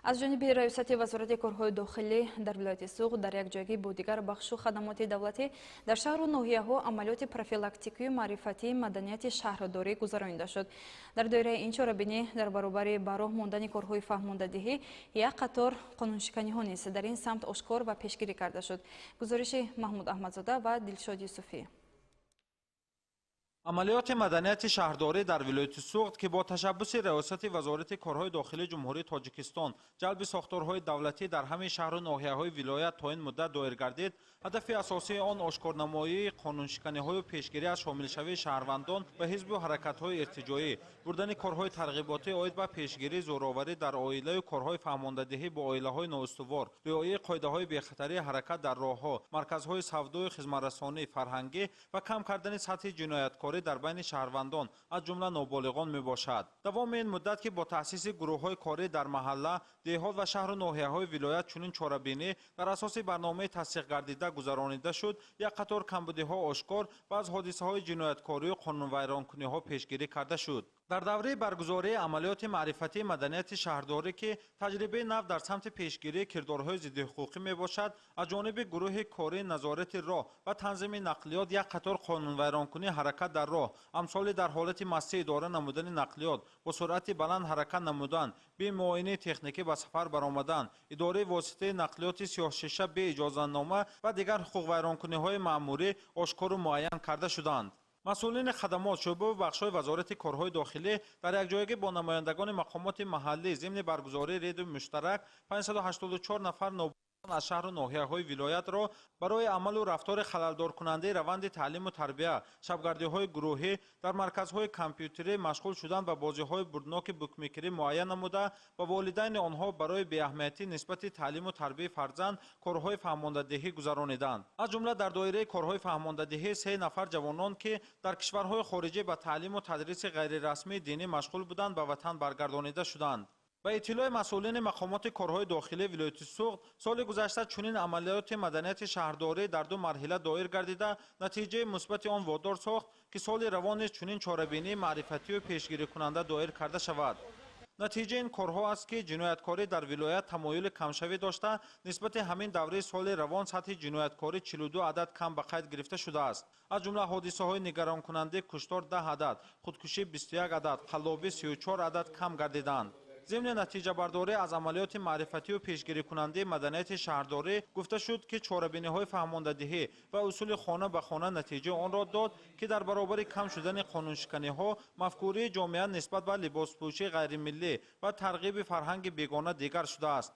از جانب رئیست وزارت کارهای داخلی در ولایت سوغد در یک جایگی با دیگر بخش و خدمات دولتی در شهر و ناحیه‌ها عملیات پروفیلاکتیکی و معرفتی مدنیت شهرداری گذرانیده شد. در دایره این چاره‌بینی در برابر براه ماندن کارهای فهماندهی یک قطار قانونشکنی‌ها نیز در این سمت آشکار و پیشگیری کرده شد. گزارش محمود احمدزاده و دلشاد یوسفی. عملیات مدنیت شهرداری در ولایت سوغد که با تشبث ریاست وزارت کارهای داخلی جمهوری تاجیکستان جلب ساختارهای دولتی در همه شهر و ناحیه‌های ولایت تا این مدت دایر گردید، هدف اساسی آن آشکارنمایی قانونشکنی‌های و پیشگیری از شامل‌شوی شهروندان و حزب و حرکت‌های ارتجاعی، بردن کارهای ترغیباتی عاید به پیشگیری زورآوری در عائله و کارهای فهماندهی با عائله‌های نااستوار، رعایت قاعده‌های بی‌خطری حرکت در راه‌ها، مرکزهای سودا و خدمت‌رسانی فرهنگی و کم کردن سطح جنایتکاری در بین شهروندان از جمله نابالغان میباشد. دوام این مدت که با تأسیس گروه‌های کاری در محله، دهات و شهر و ناحیه‌های ولایت چنین چاره‌بینی بر اساس برنامه تصدیق گردیده گذرانیده شد، یک قطار کمبودی‌ها آشکار و از حادثه‌های جنایتکاری و قانون‌ویرانکنی‌ها پیشگیری کرده شد. در دوره برگزاری عملیات معرفتی مدنیت شهرداری که تجربه نو در سمت پیشگیری کردارهای ضد حقوقی میباشد، از جانب گروه کاری نظارت راه و تنظیم نقلیات یک قطار قانون‌ویرانکنی حرکت در راه، امثال در حالت مستی اداره نمودن نقلیات، با سرعت بلند حرکت نمودن، بی معاینه تکنیکی به سفر برآمدن، اداره واسطه نقلیات سیاه‌شیشه بی اجازه‌نامه و دیگر حقوق ویرانکنی‌های مأموری آشکار و معین کرده شدند. مسئولین خدمات شعبه و بخش‌های وزارت کارهای داخلی در یک جایگی با نمایندگان مقامات محلی ضمن برگزاری رید مشترک 584 نفر نوبت از شهر و ناحیه‌های ولایت را برای عمل و رفتار خلل‌دار کننده روند تعلیم و تربیت، شبگردی‌های گروهی در مرکزهای کامپیوتری مشغول شدند و بازی‌های بردناک بوکمیکری معین نموده و والدین آنها برای بی‌اهمیتی نسبت تعلیم و تربیت فرزند کارهای فهماندهی گذرانیدند. از جمله در دایره کارهای فهماندهی 3 نفر جوانان که در کشورهای خارجی به تعلیم و تدریس غیررسمی دینی مشغول بودند به وطن برگردانیده شدند. به اطلاع مسئولین مقامات کارهای داخلی ولایت سوغد، سال گذشته چنین عملیات مدنیت شهرداری در 2 مرحله دایر گردیده نتیجه مثبت آن وادار ساخت که سال روان نیز چنین چاره‌بینی معرفتی و پیشگیری کننده دایر کرده شود. نتیجه این کارها است که جنایتکاری در ولایت تمایل کمشوی داشته، نسبت همین دوره سال روان سطح جنایتکاری 42 عدد کم به قید گرفته شده است. از جمله حادثه‌های نگران کننده کشتار 10 عدد، خودکشی 21 عدد، قلابی 34 عدد کم گردیدند. ضمن نتیجه برداری از عملیات معرفتی و پیشگیری کننده مدنیت شهرداری گفته شد که چاره‌بینی‌های فهماندهی و اصول خانه به خانه نتیجه آن را داد که در برابر کم شدن قانونشکنی‌ها، مفکوره جامعه نسبت به لباسپوشی غیرملی و ترغیب فرهنگ بیگانه دیگر شده است.